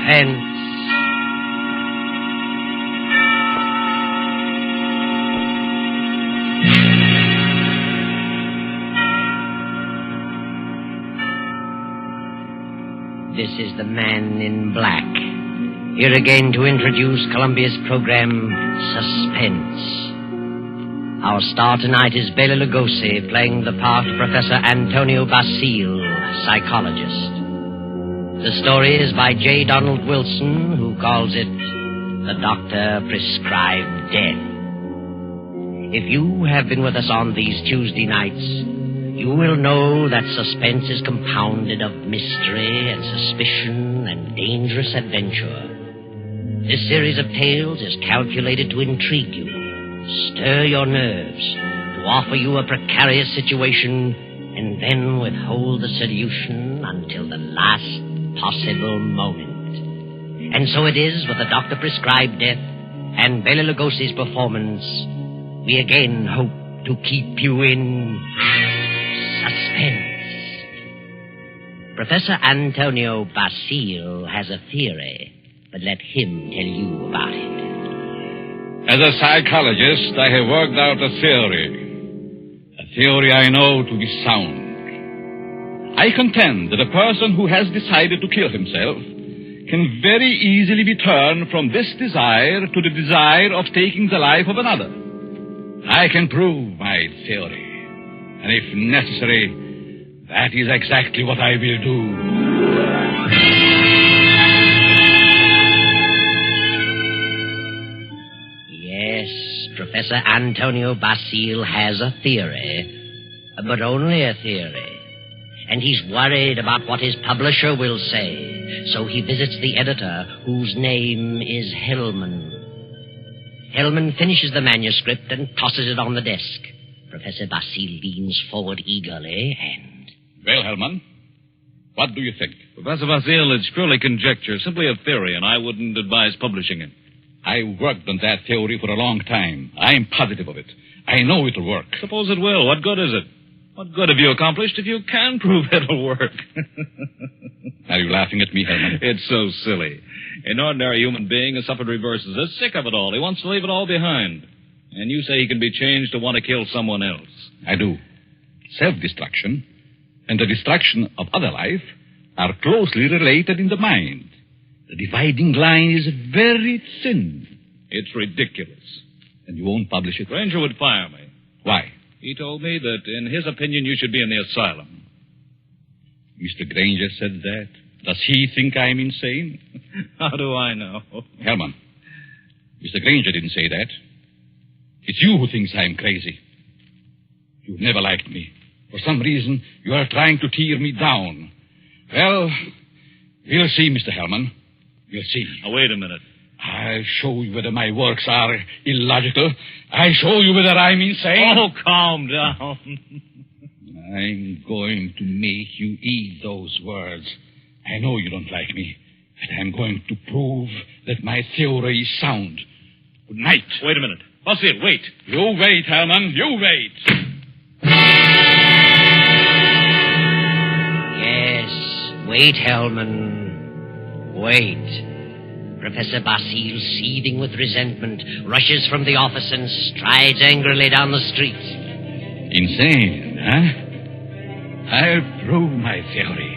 Suspense. This is the Man in Black, here again to introduce Columbia's program, Suspense. Our star tonight is Bela Lugosi, playing the part of Professor Antonio Basile, psychologist. The story is by J. Donald Wilson, who calls it The Doctor Prescribed Death. If you have been with us on these Tuesday nights, you will know that suspense is compounded of mystery and suspicion and dangerous adventure. This series of tales is calculated to intrigue you, stir your nerves, to offer you a precarious situation, and then withhold the solution until the last possible moment. And so it is with the Doctor Prescribed Death and Bela Lugosi's performance. We again hope to keep you in suspense. Professor Antonio Basile has a theory, but let him tell you about it. As a psychologist, I have worked out a theory I know to be sound. I contend that a person who has decided to kill himself can very easily be turned from this desire to the desire of taking the life of another. I can prove my theory. And if necessary, that is exactly what I will do. Yes, Professor Antonio Basile has a theory, but only a theory. And he's worried about what his publisher will say, so he visits the editor, whose name is Hellman. Hellman finishes the manuscript and tosses it on the desk. Professor Basile leans forward eagerly and... Well, Hellman, what do you think? Professor Basile, it's purely conjecture, simply a theory, and I wouldn't advise publishing it. I worked on that theory for a long time. I'm positive of it. I know it'll work. Suppose it will. What good is it? What good have you accomplished if you can prove it'll work? Are you laughing at me, Hellman? It's so silly. An ordinary human being has suffered reverses. Is sick of it all. He wants to leave it all behind. And you say he can be changed to want to kill someone else. I do. Self-destruction and the destruction of other life are closely related in the mind. The dividing line is very thin. It's ridiculous. And you won't publish it? Granger would fire me. Why? He told me that, in his opinion, you should be in the asylum. Mr. Granger said that. Does he think I'm insane? How do I know? Hellman, Mr. Granger didn't say that. It's you who thinks I'm crazy. You've never liked me. For some reason, you are trying to tear me down. Well, we'll see, Mr. Hellman. We'll see. Now, wait a minute. I'll show you whether my works are illogical. I'll show you whether I'm insane. Oh, calm down. I'm going to make you eat those words. I know you don't like me, but I'm going to prove that my theory is sound. Good night. Wait a minute. Basile, wait. You wait, Hellman. You wait. Yes, wait, Hellman. Wait. Professor Basile, seething with resentment, rushes from the office and strides angrily down the street. Insane, huh? I'll prove my theory.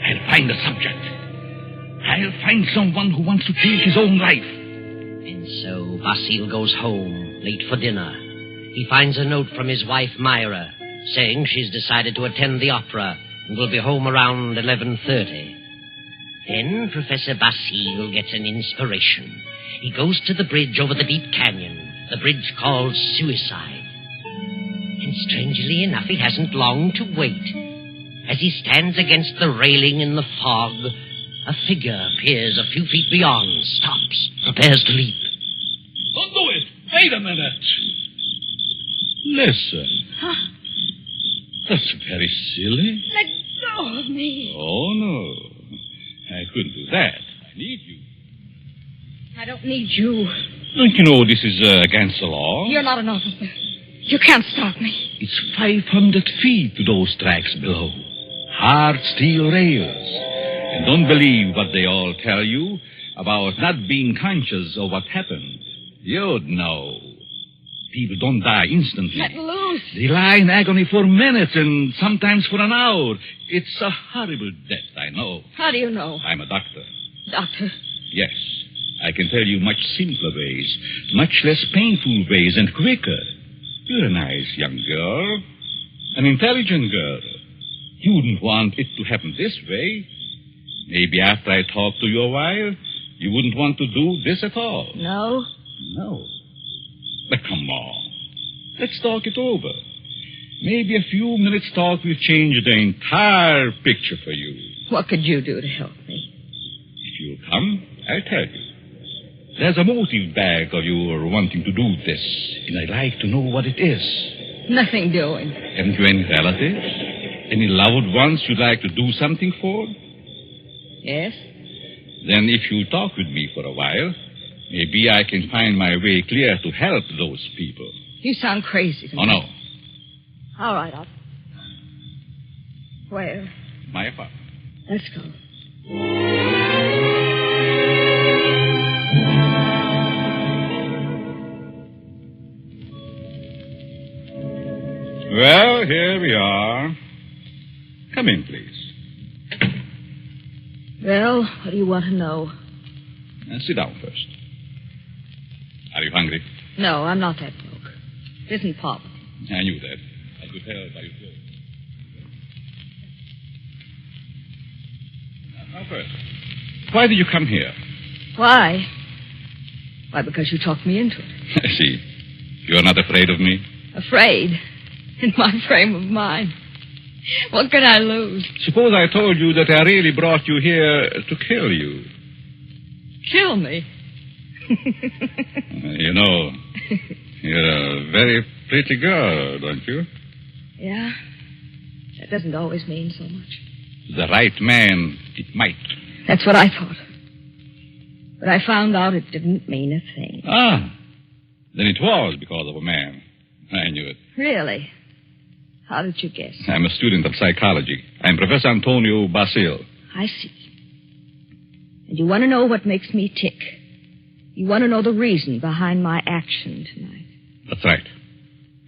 I'll find a subject. I'll find someone who wants to take his own life. And so Basile goes home, late for dinner. He finds a note from his wife, Myra, saying she's decided to attend the opera and will be home around 11:30. Then Professor Basile gets an inspiration. He goes to the bridge over the deep canyon, the bridge called Suicide. And strangely enough, he hasn't long to wait. As he stands against the railing in the fog, a figure appears a few feet beyond, stops, prepares to leap. Don't do it. Wait a minute. Listen. Huh? That's very silly. Let go of me. Oh, no. I couldn't do that. I need you. I don't need you. Don't you know this is against the law? You're not an officer. You can't stop me. It's 500 feet to those tracks below. Hard steel rails. And don't believe what they all tell you about not being conscious of what happened. You'd know. People don't die instantly. Let loose. They lie in agony for minutes and sometimes for an hour. It's a horrible death, I know. How do you know? I'm a doctor. Doctor. Yes. I can tell you much simpler ways, much less painful ways and quicker. You're a nice young girl. An intelligent girl. You wouldn't want it to happen this way. Maybe after I talk to you a while, you wouldn't want to do this at all. No? No. But come on. Let's talk it over. Maybe a few minutes' talk will change the entire picture for you. What could you do to help me? If you'll come, I'll tell you. There's a motive back of your wanting to do this, and I'd like to know what it is. Nothing doing. Haven't you any relatives? Any loved ones you'd like to do something for? Yes? Then if you talk with me for a while, maybe I can find my way clear to help those people. You sound crazy to me. Oh, no. All right, I'll... Where? My apartment. Let's go. Well, here we are. Come in, please. Well, what do you want to know? Sit down first. Are you hungry? No, I'm not that broke. It isn't poverty. I knew that. I could tell by your clothes. Now, first, why did you come here? Why? Why, because you talked me into it. I see. You're not afraid of me? Afraid? In my frame of mind. What can I lose? Suppose I told you that I really brought you here to kill you. Kill me? You know, you're a very pretty girl, don't you? Yeah? That doesn't always mean so much. The right man, it might. That's what I thought. But I found out it didn't mean a thing. Ah, then it was because of a man. I knew it. Really? How did you guess? I'm a student of psychology. I'm Professor Antonio Basil. I see. And you want to know what makes me tick. You want to know the reason behind my action tonight. That's right.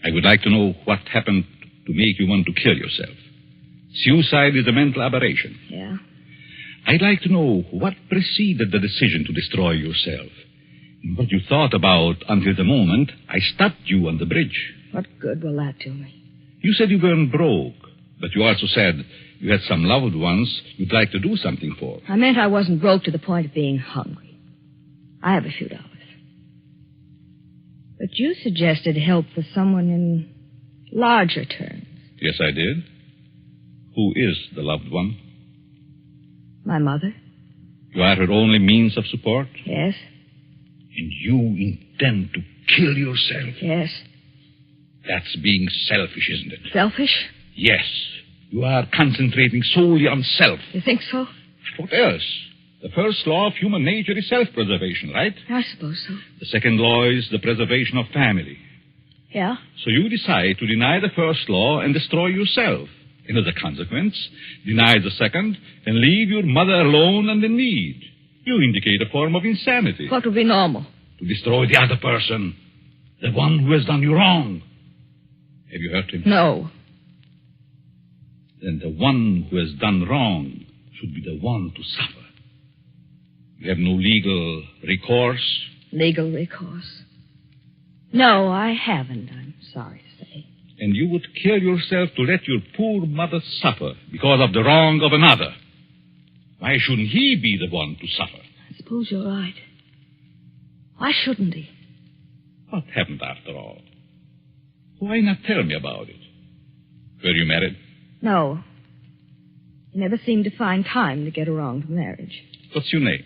I would like to know what happened to make you want to kill yourself. Suicide is a mental aberration. Yeah? I'd like to know what preceded the decision to destroy yourself. And what you thought about until the moment I stopped you on the bridge. What good will that do me? You said you weren't broke, but you also said you had some loved ones you'd like to do something for. I meant I wasn't broke to the point of being hungry. I have a few dollars. But you suggested help for someone in larger terms. Yes, I did. Who is the loved one? My mother? You are her only means of support? Yes. And you intend to kill yourself? Yes. That's being selfish, isn't it? Selfish? Yes. You are concentrating solely on self. You think so? What else? The first law of human nature is self-preservation, right? I suppose so. The second law is the preservation of family. Yeah? So you decide to deny the first law and destroy yourself. And as a consequence, deny the second and leave your mother alone and in need. You indicate a form of insanity. What would be normal? To destroy the other person. The one who has done you wrong. Have you hurt him? No. Then the one who has done wrong should be the one to suffer. You have no legal recourse? Legal recourse? No, I haven't, I'm sorry to say. And you would kill yourself to let your poor mother suffer because of the wrong of another. Why shouldn't he be the one to suffer? I suppose you're right. Why shouldn't he? What happened after all? Why not tell me about it? Were you married? No. He never seemed to find time to get around to marriage. What's your name?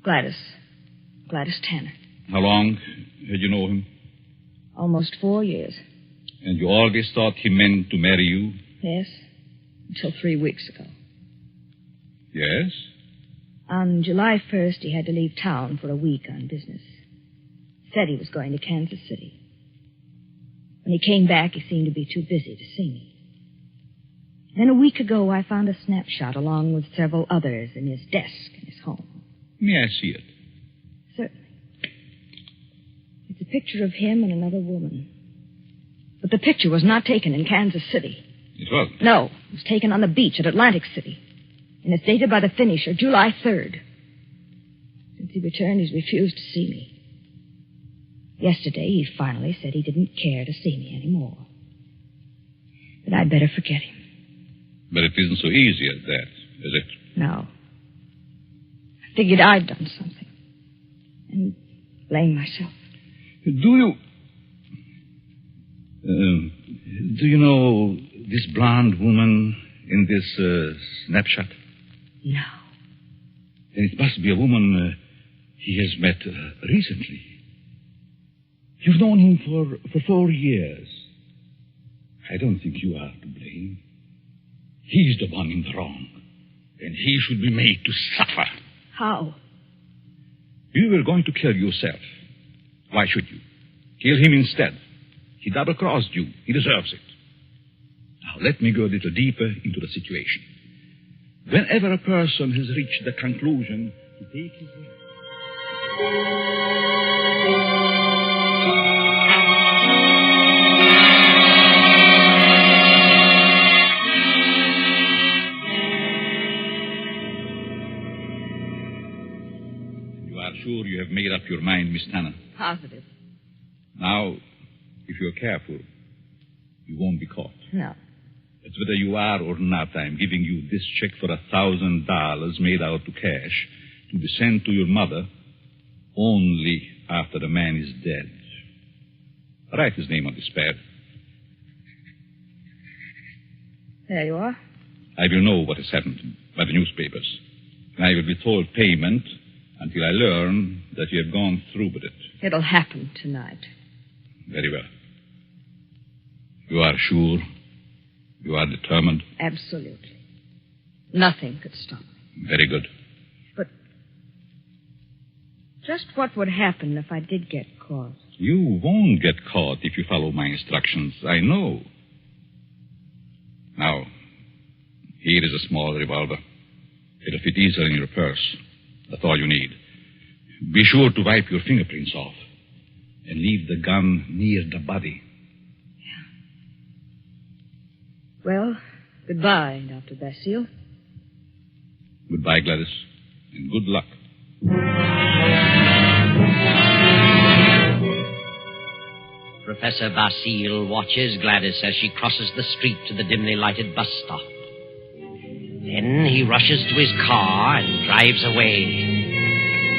Gladys. Gladys Tanner. How long had you known him? Almost 4 years. And you always thought he meant to marry you? Yes. Until 3 weeks ago. Yes? On July 1st, he had to leave town for a week on business. Said he was going to Kansas City. When he came back, he seemed to be too busy to see me. Then a week ago, I found a snapshot along with several others in his desk in his home. May I see it? Certainly. It's a picture of him and another woman. But the picture was not taken in Kansas City. It wasn't? No, it was taken on the beach at Atlantic City. And it's dated by the finisher, July 3rd. Since he returned, he's refused to see me. Yesterday, he finally said he didn't care to see me anymore. That I'd better forget him. But it isn't so easy as that, is it? No. I figured I'd done something. And blame myself. Do you know this blonde woman in this snapshot? No. Then it must be a woman he has met recently. You've known him for 4 years. I don't think you are to blame. He's the one in the wrong. And he should be made to suffer. How? You were going to kill yourself. Why should you? Kill him instead. He double-crossed you. He deserves it. Now, let me go a little deeper into the situation. Whenever a person has reached the conclusion to take his life... You are sure you have made up your mind, Miss Tanner? Positive. Now, if you're careful, you won't be caught. No. It's whether you are or not, I'm giving you this check for $1,000 made out to cash to be sent to your mother only after the man is dead. Write his name on this pad. There you are. I will know what has happened by the newspapers. And I will withhold payment until I learn that you have gone through with it. It'll happen tonight. Very well. You are sure? You are determined? Absolutely. Nothing could stop me. Very good. But just what would happen if I did get caught? You won't get caught if you follow my instructions. I know. Now, here is a small revolver. It'll fit easily in your purse. That's all you need. Be sure to wipe your fingerprints off and leave the gun near the body. Well, goodbye, Dr. Basile. Goodbye, Gladys, and good luck. Professor Basile watches Gladys as she crosses the street to the dimly lighted bus stop. Then he rushes to his car and drives away.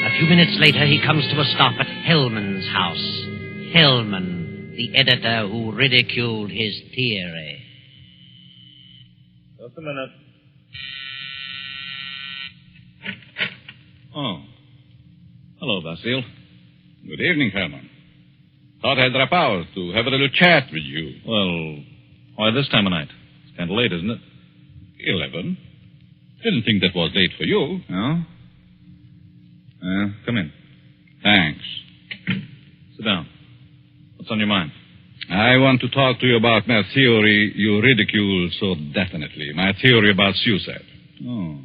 A few minutes later, he comes to a stop at Hellman's house. Hellman, the editor who ridiculed his theory. Just a minute. Oh. Hello, Basile. Good evening, Herman. Thought I'd drop out to have a little chat with you. Well, why this time of night? It's kind of late, isn't it? 11. Didn't think that was late for you. No? Come in. Thanks. Sit down. What's on your mind? I want to talk to you about my theory you ridicule so definitely. My theory about suicide. Oh.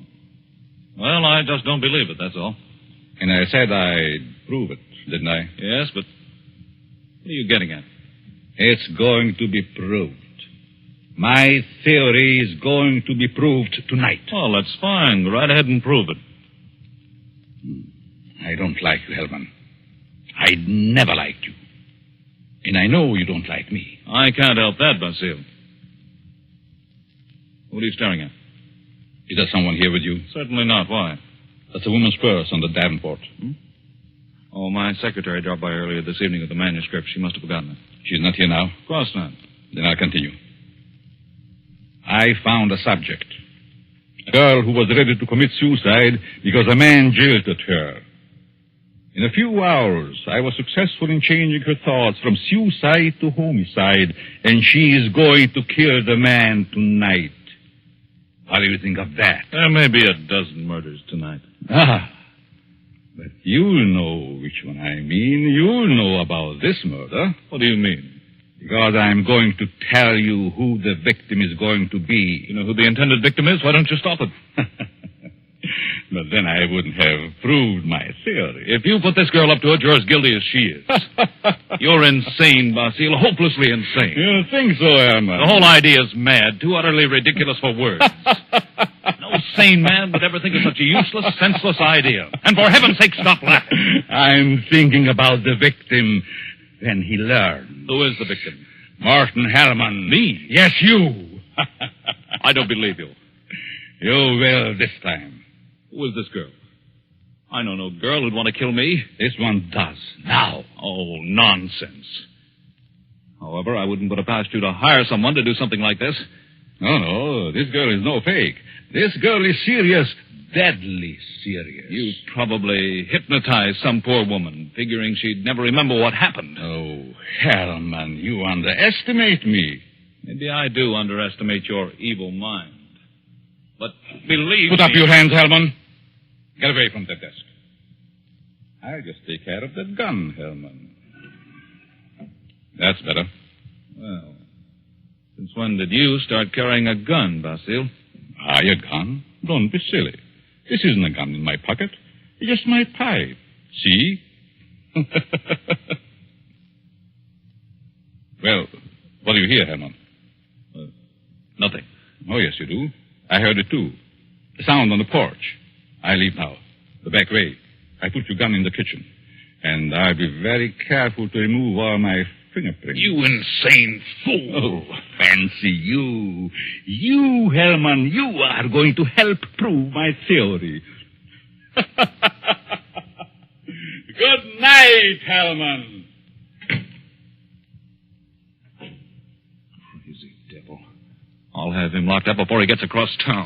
Well, I just don't believe it, that's all. And I said I'd prove it, didn't I? Yes, but what are you getting at? It's going to be proved. My theory is going to be proved tonight. Oh, that's fine. Go right ahead and prove it. I don't like you, Hellman. I never liked you. And I know you don't like me. I can't help that, Basile. What are you staring at? Is there someone here with you? Certainly not. Why? That's a woman's purse on the Davenport. Oh, my secretary dropped by earlier this evening with the manuscript. She must have forgotten it. She's not here now? Of course not. Then I'll continue. I found a subject. A girl who was ready to commit suicide because a man jilted her. In a few hours, I was successful in changing her thoughts from suicide to homicide, and she is going to kill the man tonight. What do you think of that? There may be a dozen murders tonight. Ah, but you'll know which one I mean. You'll know about this murder. What do you mean? Because I'm going to tell you who the victim is going to be. You know who the intended victim is? Why don't you stop it? But then I wouldn't have proved my theory. If you put this girl up to it, you're as guilty as she is. You're insane, Basile. Hopelessly insane. You think so, Herman? The whole idea is mad. Too utterly ridiculous for words. No sane man would ever think of such a useless, senseless idea. And for heaven's sake, stop laughing. I'm thinking about the victim when he learned. Who is the victim? Martin Hellman. Me? Yes, you. I don't believe you. You will this time. Who is this girl? I know no girl who'd want to kill me. This one does. Now. Oh, nonsense. However, I wouldn't put it past you to hire someone to do something like this. No, this girl is no fake. This girl is serious. Deadly serious. You probably hypnotized some poor woman, figuring she'd never remember what happened. Oh, Hellman, you underestimate me. Maybe I do underestimate your evil mind. But believe Put up me... your hands, Hellman. Get away from that desk. I'll just take care of that gun, Hellman. That's better. Well, since when did you start carrying a gun, Basile? A gun? Don't be silly. This isn't a gun in my pocket. It's just my pipe. See? Well, what do you hear, Herman? Nothing. Oh, yes, you do. I heard it, too. The sound on the porch. I leave now. The back way. I put your gun in the kitchen. And I'll be very careful to remove all my fingerprints. You insane fool. Oh, fancy you. You, Hellman, you are going to help prove my theory. Good night, Hellman. Crazy devil. I'll have him locked up before he gets across town.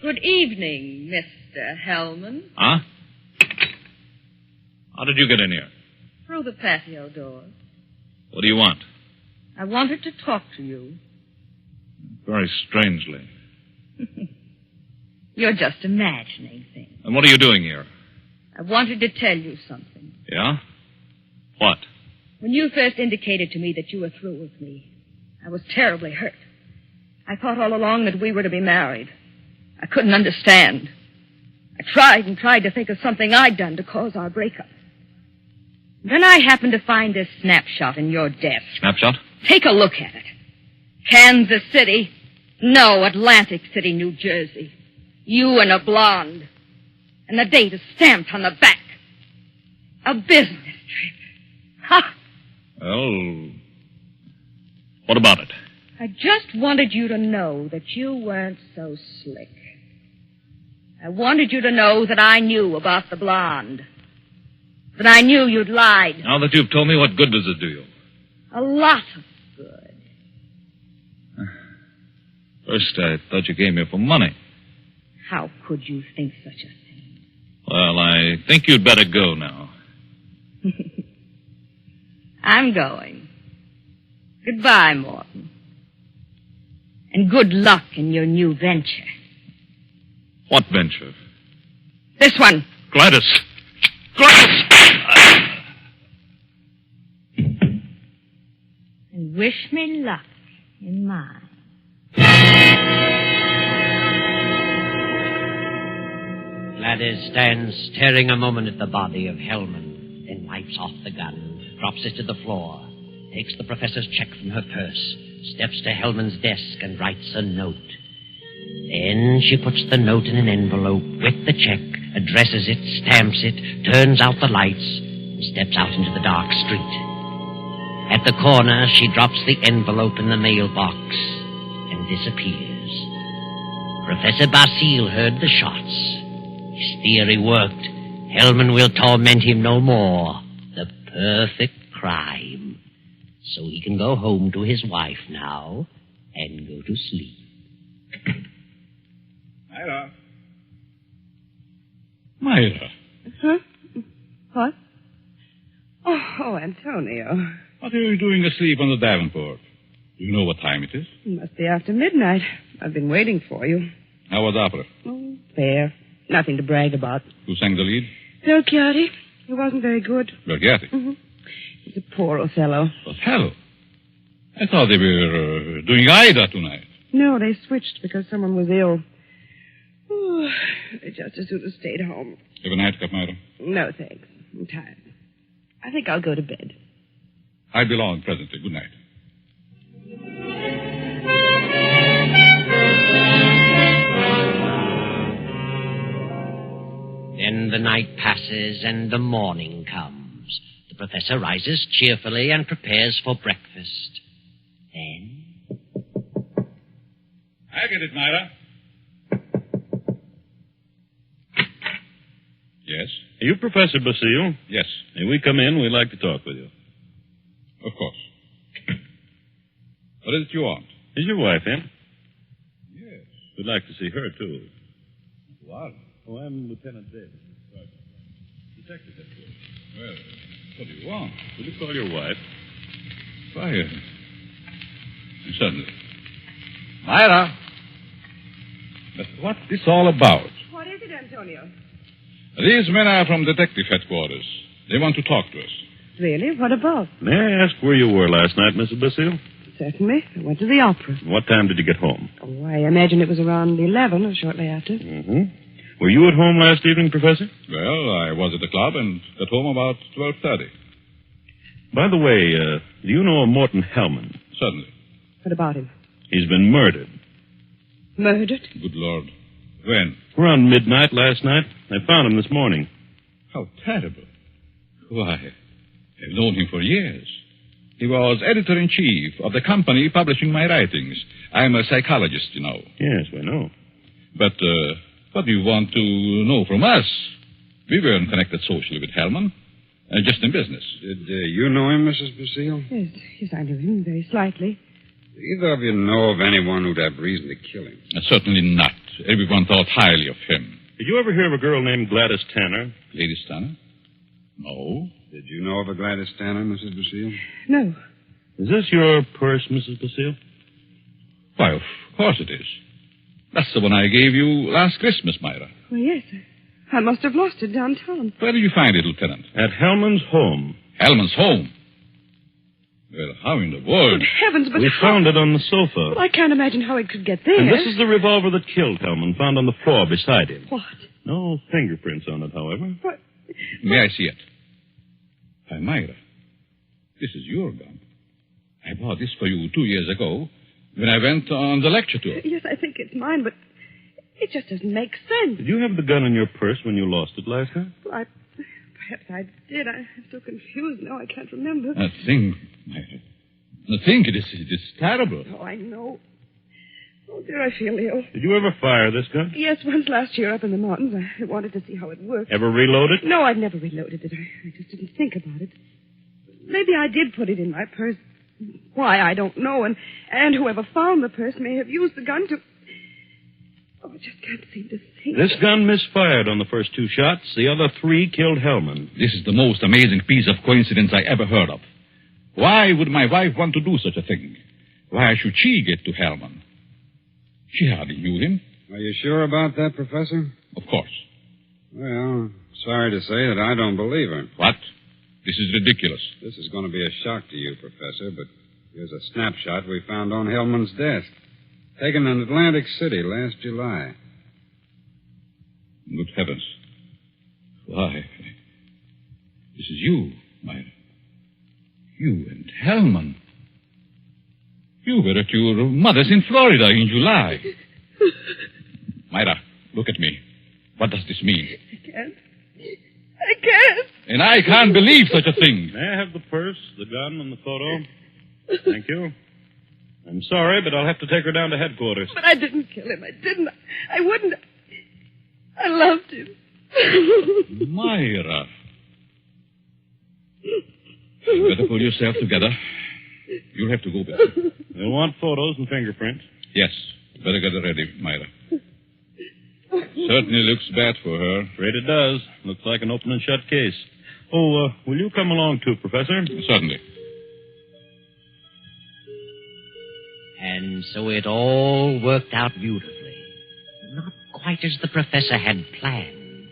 Good evening, Mr. Hellman. Huh? How did you get in here? Through the patio door. What do you want? I wanted to talk to you. Very strangely. You're just imagining things. And what are you doing here? I wanted to tell you something. Yeah? What? When you first indicated to me that you were through with me, I was terribly hurt. I thought all along that we were to be married. I couldn't understand. I tried and tried to think of something I'd done to cause our breakup. Then I happened to find this snapshot in your desk. Snapshot? Take a look at it. Kansas City. No, Atlantic City, New Jersey. You and a blonde. And the date is stamped on the back. A business trip. Ha! Well, what about it? I just wanted you to know that you weren't so slick. I wanted you to know that I knew about the blonde. That I knew you'd lied. Now that you've told me, what good does it do you? A lot of good. First, I thought you came here for money. How could you think such a thing? Well, I think you'd better go now. I'm going. Goodbye, Morton. And good luck in your new venture. What venture? This one. Gladys! Gladys! And wish me luck in mine. Gladys stands staring a moment at the body of Hellman, then wipes off the gun, drops it to the floor, takes the professor's check from her purse, steps to Hellman's desk and writes a note. Then she puts the note in an envelope with the check, addresses it, stamps it, turns out the lights, and steps out into the dark street. At the corner, she drops the envelope in the mailbox and disappears. Professor Basile heard the shots. His theory worked. Hellman will torment him no more. The perfect crime. So he can go home to his wife now and go to sleep. Myra. Huh? What? Oh, Antonio. What are you doing asleep on the Davenport? You know what time it is? It must be after midnight. I've been waiting for you. How was opera? Oh, fair. Nothing to brag about. Who sang the lead? Phil Chiardi. He wasn't very good. Berghetti? Mm-hmm. He's a poor Othello. Othello? I thought they were doing Ida tonight. No, they switched because someone was ill. Oh, they just as soon have stayed home. Have a nightcap, madam. No, thanks. I'm tired. I think I'll go to bed. I'll be along presently. Good night. Then the night passes and the morning comes. The professor rises cheerfully and prepares for breakfast. Then... I get it, Myra. Yes? Are you Professor Basile? Yes. May we come in? We'd like to talk with you. Of course. What is it you want? Is your wife in? Yes. We'd like to see her, too. What? Oh, I'm Lieutenant Davis. Right. Detective headquarters. Well, what do you want? Will you call your wife? Fire. Certainly. Myra! But what's this all about? What is it, Antonio? These men are from detective headquarters. They want to talk to us. Really? What about? May I ask where you were last night, Mrs. Basile? Certainly. I went to the opera. What time did you get home? Oh, I imagine it was around 11 or shortly after. Mm-hmm. Were you at home last evening, Professor? Well, I was at the club and got home about 12:30. By the way, do you know a Morton Hellman? Certainly. What about him? He's been murdered. Murdered? Good Lord. When? Around midnight last night. I found him this morning. How terrible. Why, I've known him for years. He was editor-in-chief of the company publishing my writings. I'm a psychologist, you know. Yes, we know. But what do you want to know from us? We weren't connected socially with Hellman. Just in business. Did you know him, Mrs. Basile? Yes, I knew him very slightly. Do either of you know of anyone who'd have reason to kill him? Certainly not. Everyone thought highly of him. Did you ever hear of a girl named Gladys Tanner? Lady Stanner? No. Did you know of a Gladys Tanner, Mrs. Basile? No. Is this your purse, Mrs. Basile? Why, of course it is. That's the one I gave you last Christmas, Myra. Well, yes. I must have lost it downtown. Where did you find it, Lieutenant? At Hellman's home. Hellman's home. Well, how in the world? Good heavens, but We how... found it on the sofa. Well, I can't imagine how it could get there. And this is the revolver that killed Hellman, found on the floor beside him. What? No fingerprints on it, however. What? May I see it? Why, Myra, this is your gun. I bought this for you 2 years ago when I went on the lecture tour. Yes, I think it's mine, but it just doesn't make sense. Did you have the gun in your purse when you lost it last night? Well, perhaps I did. I'm so confused now. I can't remember. That thing, Myra. The thing, it is terrible. Oh, I know. Oh, dear, I feel ill. Did you ever fire this gun? Yes, once last year up in the mountains. I wanted to see how it worked. Ever reload it? No, I've never reloaded it. I just didn't think about it. Maybe I did put it in my purse. Why, I don't know. And whoever found the purse may have used the gun to... Oh, I just can't seem to think. This gun misfired on the first 2 shots. The other 3 killed Hellman. This is the most amazing piece of coincidence I ever heard of. Why would my wife want to do such a thing? Why should she get to Hellman? She hardly knew him. Are you sure about that, Professor? Of course. Well, sorry to say that I don't believe her. What? This is ridiculous. This is going to be a shock to you, Professor, but here's a snapshot we found on Hellman's desk. Taken in Atlantic City last July. Good heavens. Why? This is you, Myra. You and Hellman. You were at your mother's in Florida in July. Myra, look at me. What does this mean? I can't. And I can't believe such a thing. May I have the purse, the gun, and the photo? Thank you. I'm sorry, but I'll have to take her down to headquarters. But I didn't kill him. I didn't. I wouldn't. I loved him. Myra. You better pull yourself together. You'll have to go back. You'll want photos and fingerprints. Yes. Better get it ready, Myra. Certainly looks bad for her. Afraid it does. Looks like an open and shut case. Oh, will you come along too, Professor? Certainly. And so it all worked out beautifully. Not quite as the professor had planned.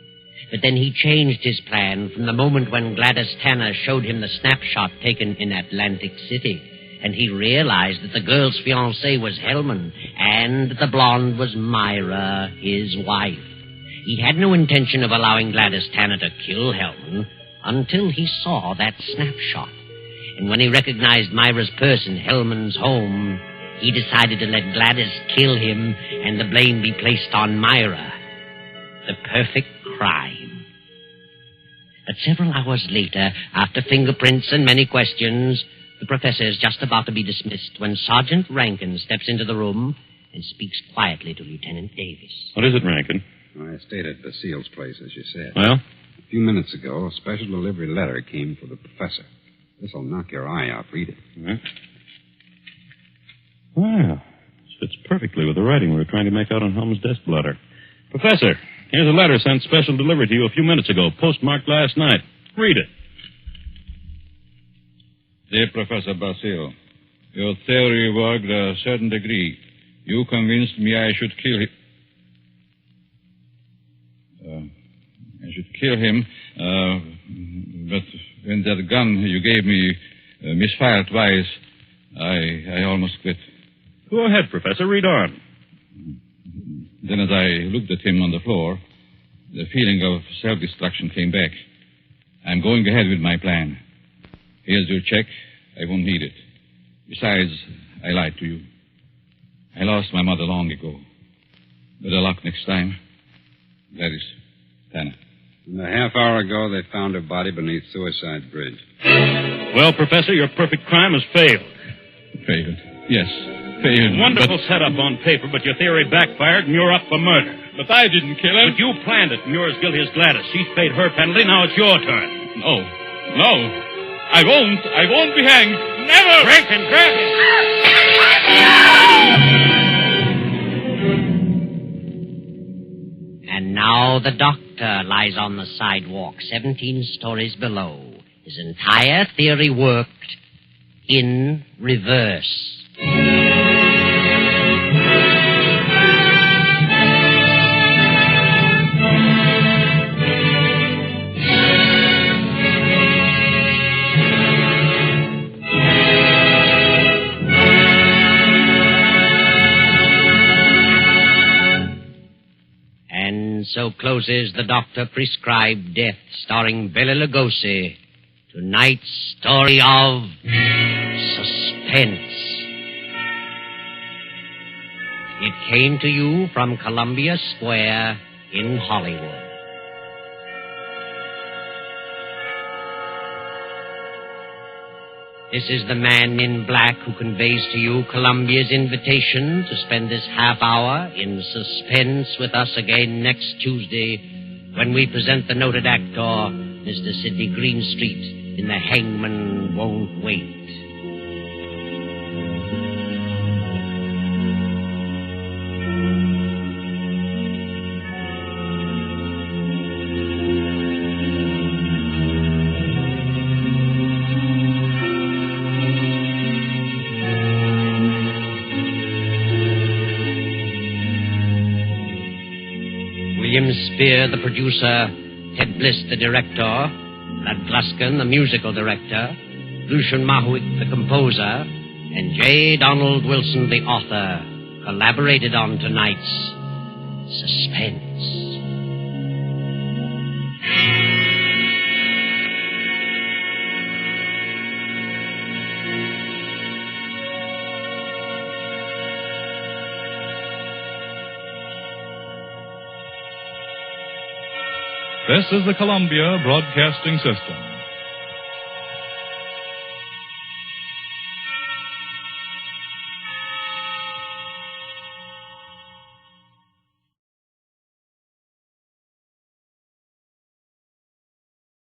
But then he changed his plan from the moment when Gladys Tanner showed him the snapshot taken in Atlantic City. And he realized that the girl's fiancé was Hellman, and that the blonde was Myra, his wife. He had no intention of allowing Gladys Tanner to kill Hellman until he saw that snapshot. And when he recognized Myra's purse in Hellman's home, he decided to let Gladys kill him and the blame be placed on Myra. The perfect crime. But several hours later, after fingerprints and many questions, the professor is just about to be dismissed when Sergeant Rankin steps into the room and speaks quietly to Lieutenant Davis. What is it, Rankin? I stayed at Basile's place, as you said. Well? A few minutes ago, a special delivery letter came for the professor. This'll knock your eye out. Read it. Huh? Well, fits perfectly with the writing we were trying to make out on Helm's desk blotter. Professor, here's a letter sent special delivery to you a few minutes ago, postmarked last night. Read it. Dear Professor Basile, your theory worked a certain degree. You convinced me I should kill him. But when that gun you gave me misfired twice, I almost quit. Go ahead, Professor. Read on. Then as I looked at him on the floor, the feeling of self-destruction came back. I'm going ahead with my plan. Here's your check. I won't need it. Besides, I lied to you. I lost my mother long ago. Better luck next time. Gladys Tanner. And a half hour ago, they found her body beneath Suicide Bridge. Well, Professor, your perfect crime has failed. Failed. Yes, failed. Wonderful setup on paper, but your theory backfired and you're up for murder. But I didn't kill him. But you planned it, and you're as guilty as Gladys. She's paid her penalty, now it's your turn. No. I won't be hanged. Never! Rankin, grab him! And now the doctor lies on the sidewalk 17 stories below. His entire theory worked in reverse. So closes the doctor-prescribed death, starring Bela Lugosi. Tonight's story of Suspense. It came to you from Columbia Square in Hollywood. This is the man in black who conveys to you Columbia's invitation to spend this half hour in suspense with us again next Tuesday when we present the noted actor, Mr. Sidney Greenstreet, in The Hangman Won't Wait. William Spear, the producer, Ted Bliss, the director, Lud Gluskin, the musical director, Lucian Mahuik, the composer, and J. Donald Wilson, the author, collaborated on tonight's Suspense. This is the Columbia Broadcasting System.